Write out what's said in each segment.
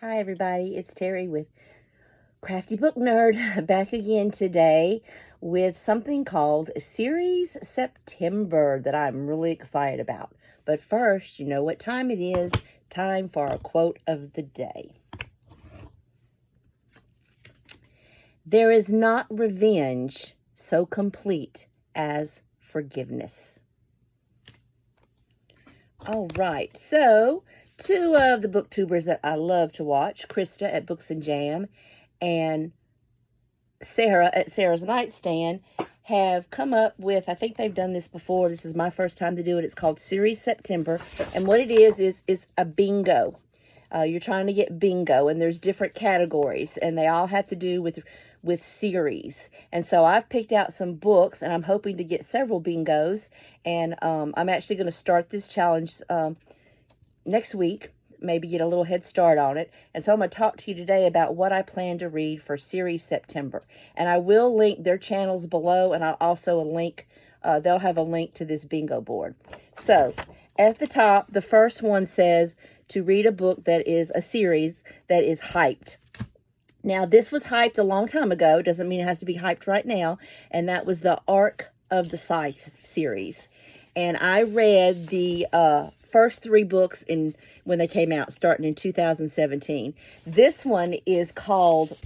Hi everybody, it's Terry with Crafty Book Nerd back again today with something called Series September that I'm really excited about. But first, you know what time it is. Time for our quote of the day. There is not revenge so complete as forgiveness. All right, so two of the booktubers that I love to watch, Krista at Books and Jam and Sarah at Sarah's Nightstand, have come up with, I think they've done this before. This is my first time to do it. It's called Series September. And what it is a bingo. You're trying to get bingo, and there's different categories, and they all have to do with series. And so I've picked out some books, and I'm hoping to get several bingos. And I'm actually going to start this challenge next week, maybe get a little head start on it. And so I'm going to talk to you today about what I plan to read for Series September. And I will link their channels below, and I'll also they'll have a link to this bingo board. So at the top, the first one says to read a book that is a series that is hyped. Now, this was hyped a long time ago. Doesn't mean it has to be hyped right now. And that was the Arc of the Scythe series. And I read the first three books when they came out, starting in 2017. This one is called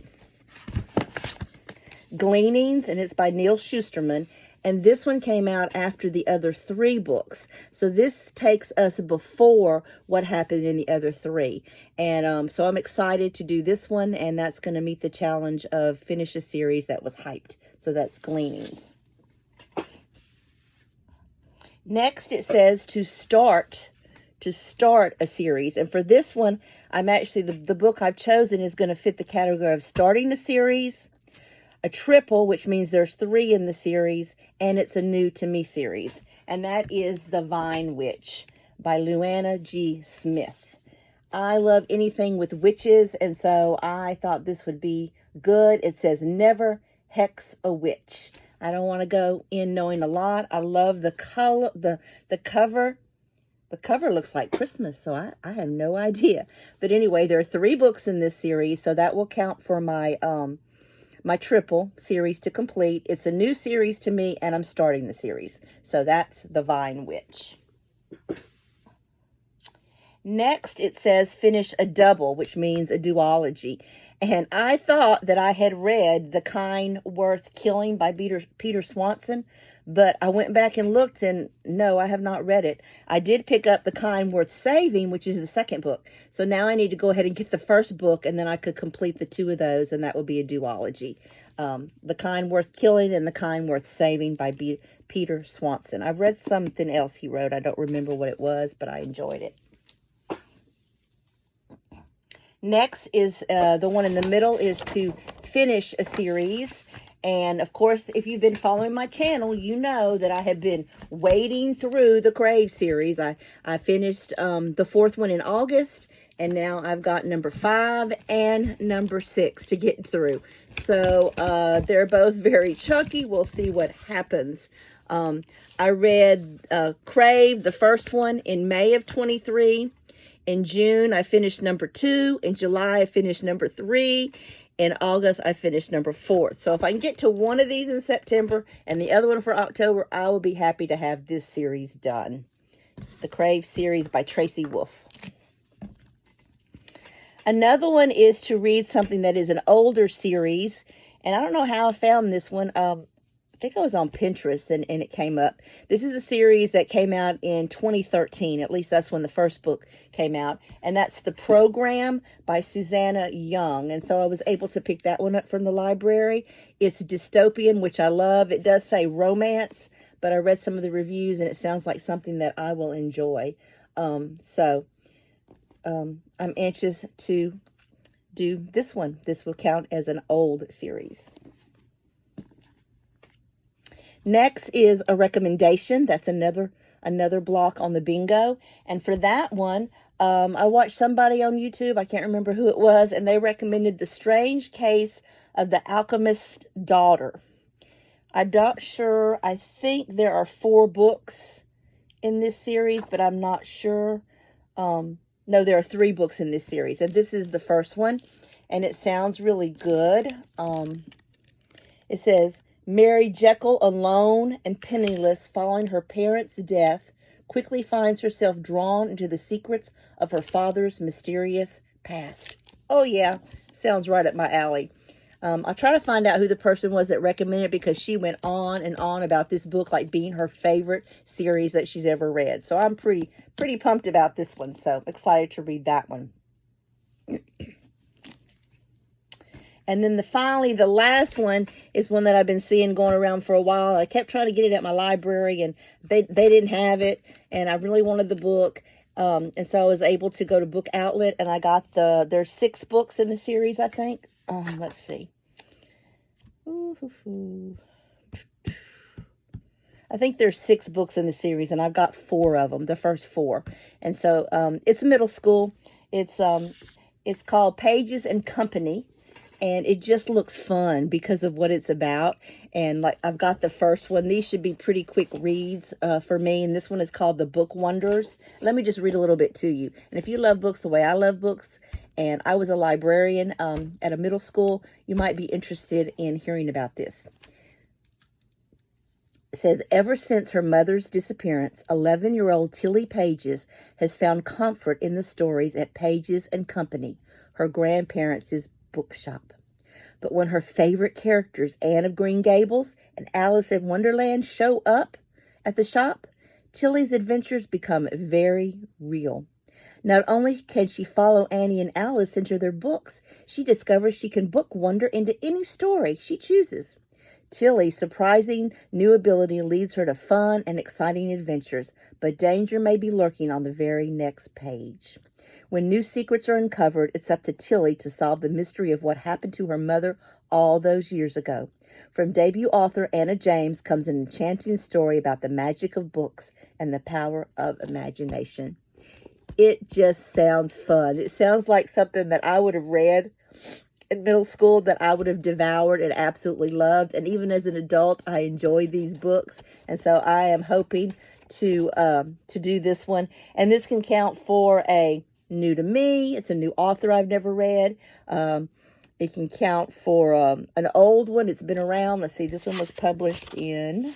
Gleanings, and it's by Neal Shusterman. And this one came out after the other three books. So this takes us before what happened in the other three. And so I'm excited to do this one, and that's going to meet the challenge of finish a series that was hyped. So that's Gleanings. Next, it says to start a series. And for this one, I'm actually, the book I've chosen is going to fit the category of starting the series, a triple, which means there's three in the series, and it's a new to me series. And that is The Vine Witch by Luana G. Smith. I love anything with witches, and so I thought this would be good. It says never hex a witch. I don't want to go in knowing a lot. I love the color, the cover. The cover looks like Christmas, so I have no idea. But anyway, there are three books in this series, so that will count for my my triple series to complete. It's a new series to me, and I'm starting the series. So that's The Vine Witch. Next, it says finish a double, which means a duology. And I thought that I had read The Kind Worth Killing by Peter Swanson, but I went back and looked, and no, I have not read it. I did pick up The Kind Worth Saving, which is the second book. So now I need to go ahead and get the first book, and then I could complete the two of those, and that will be a duology. The Kind Worth Killing and The Kind Worth Saving by Peter Swanson. I've read something else he wrote. I don't remember what it was, but I enjoyed it. Next is the one in the middle is to finish a series. And of course, if you've been following my channel, you know that I have been wading through the Crave series. I finished the fourth one in August, and now I've got number 5 and number 6 to get through. So they're both very chunky. We'll see what happens. I read Crave, the first one, in May of 23. In June, I finished number 2. In July, I finished number 3. In August, I finished number 4. So if I can get to one of these in September and the other one for October, I will be happy to have this series done. The Crave series by Tracy Wolff. Another one is to read something that is an older series. And I don't know how I found this one. I think I was on Pinterest and it came up. This is a series that came out in 2013. At least that's when the first book came out. And that's The Program by Susanna Young. And so I was able to pick that one up from the library. It's dystopian, which I love. It does say romance, but I read some of the reviews and it sounds like something that I will enjoy. I'm anxious to do this one. This will count as an old series. Next is a recommendation. That's another block on the bingo. And for that one, I watched somebody on YouTube, I can't remember who it was, and they recommended The Strange Case of the Alchemist's Daughter. I'm not sure. I think there are 4 books in this series, but I'm not sure. No, there are 3 books in this series, and this is the first one, and it sounds really good. It says, Mary Jekyll, alone and penniless following her parents' death, quickly finds herself drawn into the secrets of her father's mysterious past. Oh, yeah. Sounds right up my alley. I'll try to find out who the person was that recommended it, because she went on and on about this book like being her favorite series that she's ever read. So I'm pretty pumped about this one. So excited to read that one. And then finally, the last one is one that I've been seeing going around for a while. I kept trying to get it at my library, and they didn't have it, and I really wanted the book. And so I was able to go to Book Outlet, and I got there's 6 books in the series, I think. Let's see. I think there's 6 books in the series, and I've got 4 of them, the first 4. And so it's middle school. It's called Pages and Company. And it just looks fun because of what it's about. And like, I've got the first one. These should be pretty quick reads for me. And this one is called The Book Wonders. Let me just read a little bit to you. And if you love books the way I love books, and I was a librarian at a middle school, you might be interested in hearing about this. It says, ever since her mother's disappearance, 11-year-old Tilly Pages has found comfort in the stories at Pages and Company, her grandparents' bookshop. But when her favorite characters, Anne of Green Gables and Alice in Wonderland, show up at the shop, Tilly's adventures become very real. Not only can she follow Annie and Alice into their books, she discovers she can book wonder into any story she chooses. Tilly's surprising new ability leads her to fun and exciting adventures, but danger may be lurking on the very next page. When new secrets are uncovered, it's up to Tilly to solve the mystery of what happened to her mother all those years ago. From debut author Anna James comes an enchanting story about the magic of books and the power of imagination. It just sounds fun. It sounds like something that I would have read in middle school, that I would have devoured and absolutely loved. And even as an adult, I enjoy these books. And so I am hoping to do this one. And this can count for a new to me. It's a new author I've never read. It can count for an old one. It's been around. Let's see. This one was published in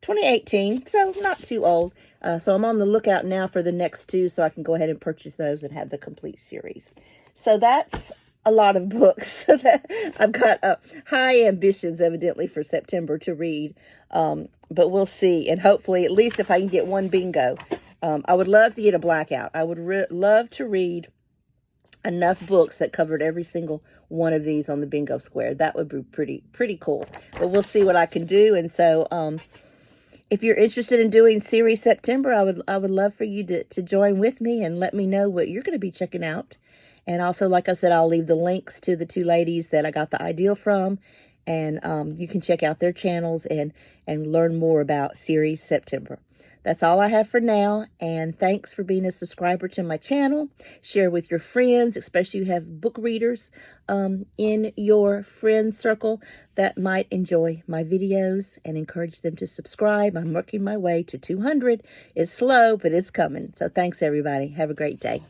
2018, so not too old. So I'm on the lookout now for the next 2, so I can go ahead and purchase those and have the complete series. So that's a lot of books. I've got high ambitions, evidently, for September to read. But we'll see. And hopefully, at least if I can get one bingo. I would love to get a blackout. I would love to read enough books that covered every single one of these on the bingo square. That would be pretty cool. But we'll see what I can do. And so if you're interested in doing Series September, I would love for you to join with me and let me know what you're going to be checking out. And also, like I said, I'll leave the links to the 2 ladies that I got the ideal from. And you can check out their channels and learn more about Series September. That's all I have for now, and thanks for being a subscriber to my channel. Share with your friends, especially if you have book readers in your friend circle that might enjoy my videos, and encourage them to subscribe. I'm working my way to 200. It's slow, but it's coming. So thanks, everybody. Have a great day.